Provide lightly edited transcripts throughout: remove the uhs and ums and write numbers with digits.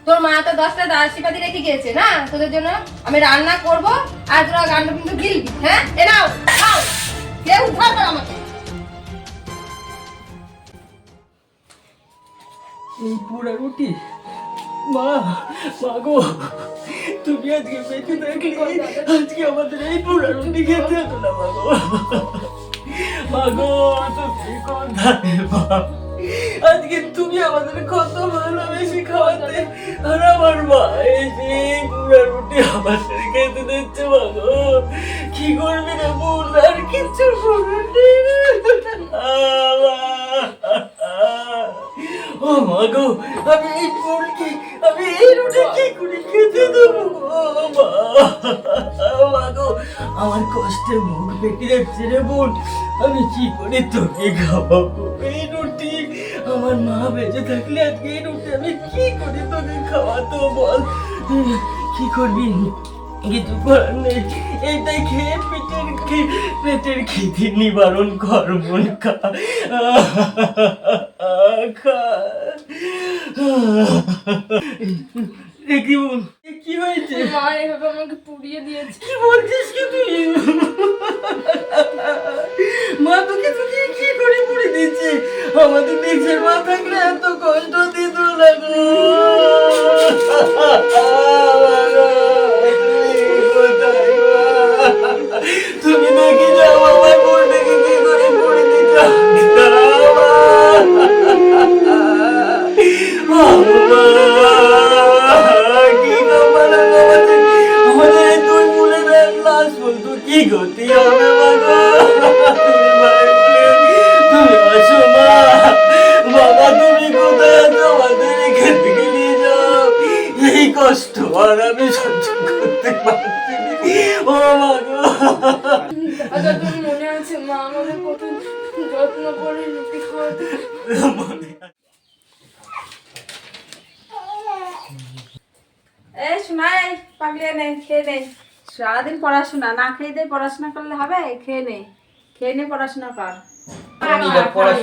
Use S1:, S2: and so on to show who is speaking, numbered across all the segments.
S1: তোর মা তো 10টা দাসীপাতি রেখে গিয়েছে না তোদের জন্য। আমি রান্না করব আর তোরা গান্ড কিন্তু গিলবি। হ্যাঁ এ নাও খাও, কে উদ্ধার কর আমাকে।
S2: এই পোড়া রুটি মা, মা গো, তুমি আজকে বেঁচে থাকলে আজকে আমাদের এই পোড়া রুটি খেতে হতো না মা গো। মা গো তুমি কোথায় মা? আজকে তুমি আমাদের কত ভালোবেসে খাওয়াতে, আর আমার মা এই যে পোড়া রুটি আমাদের খেতে দিচ্ছে মা গো। কি করবি রে বোন, আর কিচ্ছু করবি ও মা গো, আমি এই বোনকে, আমি এই রুটি কি করে খেতে দেবো মা গো। আমার কষ্টে মুখ পেটে যাচ্ছে রে বোন, আমি কি করে তোকে খাওয়াবো এই রুটি? আমার মা বেঁচে থাকলে আজকে এই রুটি আমি কি করে তোকে খাওয়াতো বল? কি করবি? কিছু করার নেই, এইটাই খেয়ে পেটের খিদে নিবারণ কর বোন, খা খা। দেখি বোন কি হয়েছে?
S1: মা এভাবে আমাকে পুড়িয়ে দিয়েছে।
S2: কি বলছিস কি তুই? মা তোকে তোকে কি করে পুড়ে দিচ্ছে? আমাদের নিজের মা থাকলে এত কষ্ট দিত না গো। তুমি দেখি যাও আমার বোনটাকে কি করে পুড়ে দিচ্ছ। আমাদের তুই বলে দেন লাশ বলতো কি গতি হবে মা গো। তুমি আসো মা, বাবা তুমি কোথায় আছো? আমাদের এখান থেকে নিয়ে যাও, এই কষ্ট আর আমি সহ্য করতে পারছি না। ও মা গো,
S1: আচ্ছা তুমি মনে আছে মা আমাদের কত যত্ন করে রুটি খাওয়াতে।
S3: এই শোনাই পাগলিয়ে নে, খেয়ে নে। সারাদিন পড়াশোনা না খেয়ে দিয়ে পড়াশোনা করলে হবে? খেয়ে নে, খেয়ে নে, পড়াশোনা কর।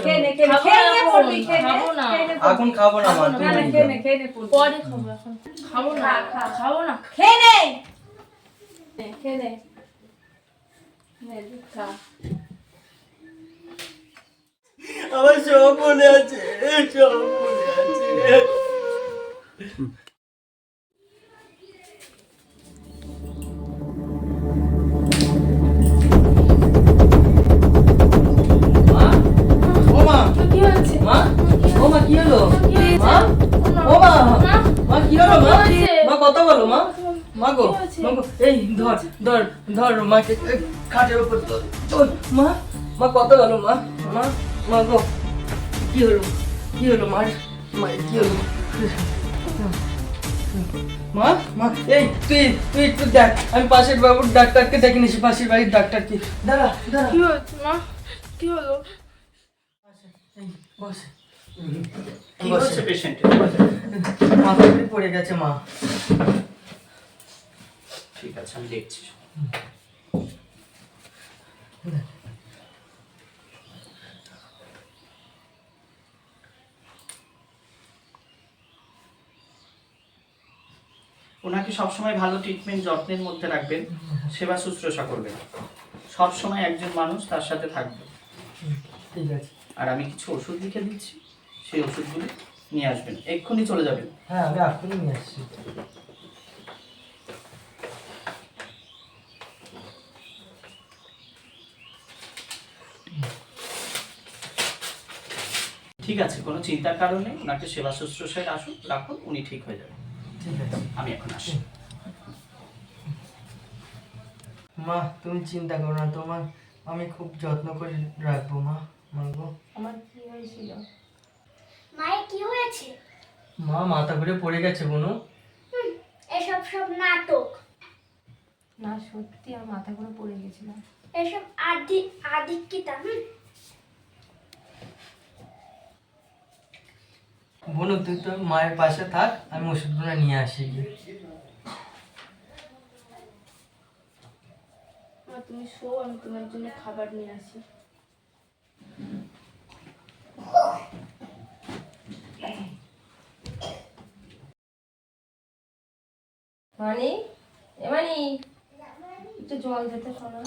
S3: খেয়ে নে, খেয়ে নে পড়বি, খেয়ে নে, খেয়ে নে পড়বি।
S2: এখন খাবো না মা,
S3: না, না, খেয়ে নে, খেয়ে নে পড়বি।
S1: পরে খাবো, এখন খাবো না, খাবো না।
S3: খেয়ে নে, খেয়ে নে, নে, দুধ খা।
S2: আমার সব মনে আছে, সব মনে আছে। মা, ও মা,
S1: কি হয়েছে?
S2: মা, ও মা কি হলো? মা, ও মা, মা কি হলো মা? মা কথা বলো মা। মা গো, মা গো, এই ধর ধর ধর মাকে খাটের উপর তোল। ওই, মা, মা কথা বলো মা। মা, মা গো, কি হলো? কি হলো মার? মায়ের কি হলো? মা, মা, এই তুই তুই একটু দেখ, আমি পাশের বাবুর ডাক্তারকে ডেকে নিয়েছি, পাশের বাড়ির ডাক্তারকে। দাঁড়া দাঁড়া।
S1: কি হয়েছে মা? কি হলো?
S2: এই, বস।
S4: কি হচ্ছে পেশেন্টের?
S2: মাথা ঘুরে পড়ে গেছে মা।
S4: ঠিক আছে, আমি দেখছি। ওনাকে সবসময় ভালো ট্রিটমেন্ট যত্নের মধ্যে রাখবেন, সেবা শুশ্রূষা করবেন। সবসময় একজন মানুষ তার সাথে থাকবে।
S2: ঠিক আছে।
S4: আর আমি কিছু ওষুধ লিখে দিচ্ছি, সেই ওষুধগুলি নিয়ে আসবেন, এক্ষুনি চলে যাবেন।
S2: হ্যাঁ আমি এখনই নিয়ে আসছি।
S4: ঠিক আছে, কোনো চিন্তার কারণ নেই, ওনাকে সেবা শুশ্রূষায় রাখুন, উনি ঠিক হয়ে যাবেন।
S2: ঠিক আছে
S4: আমি এখন আসি।
S2: মা, তুমি চিন্তা করো না, তোমার আমি খুব যত্ন করে রাখবো মা। মা গো,
S3: আমার কি হয়েছিল?
S5: মায়ের কি হয়েছে?
S2: মা মাথা ঘুরে পড়ে গেছে বোনু।
S5: এসব সব নাটক,
S3: না সত্যি আমার মাথা ঘুরে পড়ে গেছিলাম।
S5: এসব আদিক্ষিতা।
S2: বোনু তুই তো মায়ের পাশে থাক, আমি ওষুধগুলো নিয়ে আসি গিয়ে।
S1: তুমি শো, আমি তোমার জন্য খাবার নিয়ে আসি। মানি এমানি একটু জল দিতে শোনা।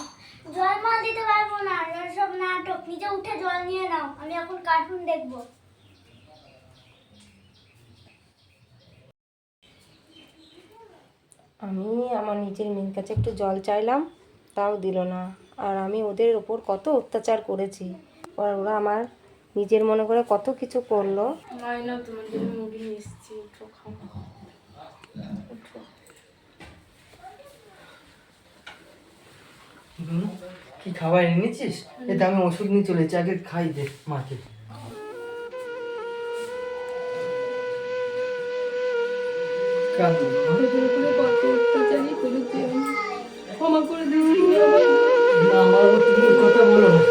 S5: জল মাল দিতে পারবো না, সব নাটক। নিজে উঠে জল নিয়ে নাও, আমি এখন কার্টুন দেখবো।
S1: আমি আমার নিজের মেয়ের কাছে একটু জল চাইলাম, তাও দিল না। আর আমি ওদের ওপর কত অত্যাচার করেছি, আর ওরা আমার নিজের মনে করে কত কিছু করলো।
S3: মাইনা তোমার জন্য মুড়ি নিয়ে এসেছি, উঠো খাও। উঠো।
S2: কি খাবার এনেছিস? এটা আমি ওষুধ নিয়ে চলেছি, আগে খাই দে মাকে।
S3: ওদের উপরে কত অত্যাচারই করেছি আমি, ক্ষমা করে দিচ্ছি আমায়।
S2: মা, আমার তুমি কথা বলো না।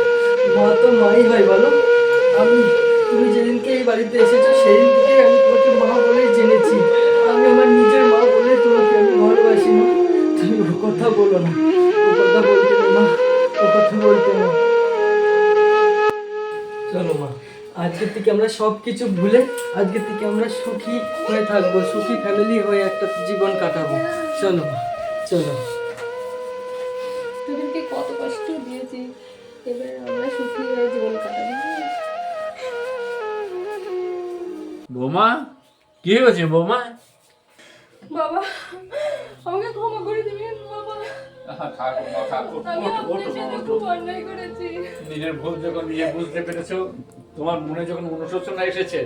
S2: মা তো মাই হয় বলো। তুমি যেদিনকে এই বাড়িতে এসেছো সেদিন থেকে আমি তোমাকে মা বলেই জেনেছি। আমি আমার নিজের মা বলে তোমাকে আমি ভালোবাসি। মা তুমি ও কথা বলো না, ও কথা বলতে নেই মা, ও কথা বলতে নেই। চলো মা, আজকের থেকে আমরা সব কিছু ভুলে আজকের থেকে আমরা সুখী হয়ে থাকবো, সুখী ফ্যামিলি হয়ে একটা জীবন কাটাবো। চলো মা, চলো।
S3: তোদেরকে কত কষ্ট দিয়েছি, এবার আমরা সুখী হয়ে জীবন কাটাবো।
S6: বৌমা, কি হয়েছে বৌমা?
S3: বাবা আমাকে ক্ষমা করে দিবেন বাবা, আমি আপনার সাথে খুব অন্যায় করেছি।
S6: নিজের ভুল যখন নিজে বুঝতে পেরেছো, তোমার মনে যখন অনুশোচনা এসেছে,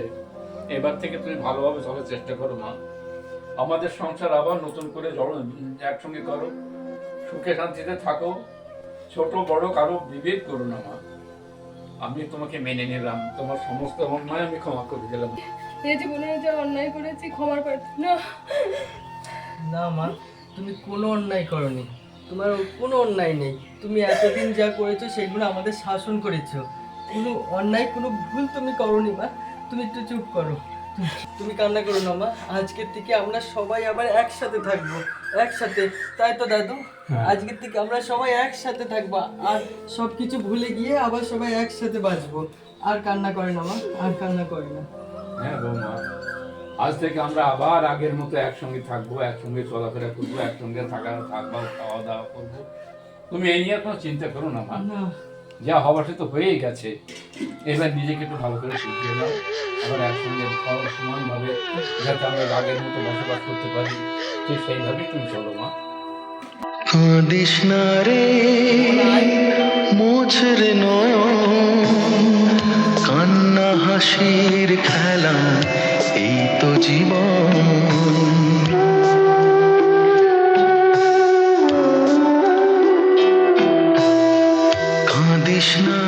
S6: এবার থেকে তুমি ভালোভাবে চলার চেষ্টা করো মা। আমাদের সংসার আবার নতুন করে একসঙ্গে করো, সুখে শান্তিতে থাকো, ছোট বড় কারো বিভেদ করো না মা। আমি তোমাকে মেনে নিলাম, তোমার সমস্ত অন্যায় আমি ক্ষমা করে দিলাম।
S3: এই জীবনে যা অন্যায় করেছি ক্ষমার প্রার্থী না।
S2: না মা, তুমি কোনো অন্যায় করনি, তোমার কোনো অন্যায় নেই। তুমি এতদিন যা করেছো সেগুলো আমাদের শাসন করেছো, কোনো অন্যায় কোনো ভুল তুমি করনি মা। তুমি একটু চুপ করো, তুমি কান্না করো না মা। আজকের থেকে আমরা সবাই আবার একসাথে থাকবো, একসাথে, তাই তো দাদু? আজকের থেকে আমরা সবাই একসাথে থাকবো, আর সব কিছু ভুলে গিয়ে আবার সবাই একসাথে বাঁচবো। আর কান্না করে না মা, আর কান্না করে না।
S6: হ্যাঁ বৌমা, আজ থেকে আমরা আবার আগের মতো একসঙ্গে থাকবো, একসঙ্গে চলাফেরা করবো, একসঙ্গে থাকবো, খাওয়া দাওয়া করবো। তুমি এই নিয়ে কোনো চিন্তা করো না মা,
S2: না,
S6: যা হবার সে তো হয়েই গেছে। এবার নিজেকে একটু ভালো করে শিখিয়ে দাও, আবার একসঙ্গে সমানভাবে যাতে আমরা আগের মতো বসবাস করতে পারি, ঠিক সেইভাবেই তুমি চলো মা।
S7: কাঁদিস না রে মোছর নয়ন, কান্না হাসির খেলা এই তো জীবন। কাঁদিস না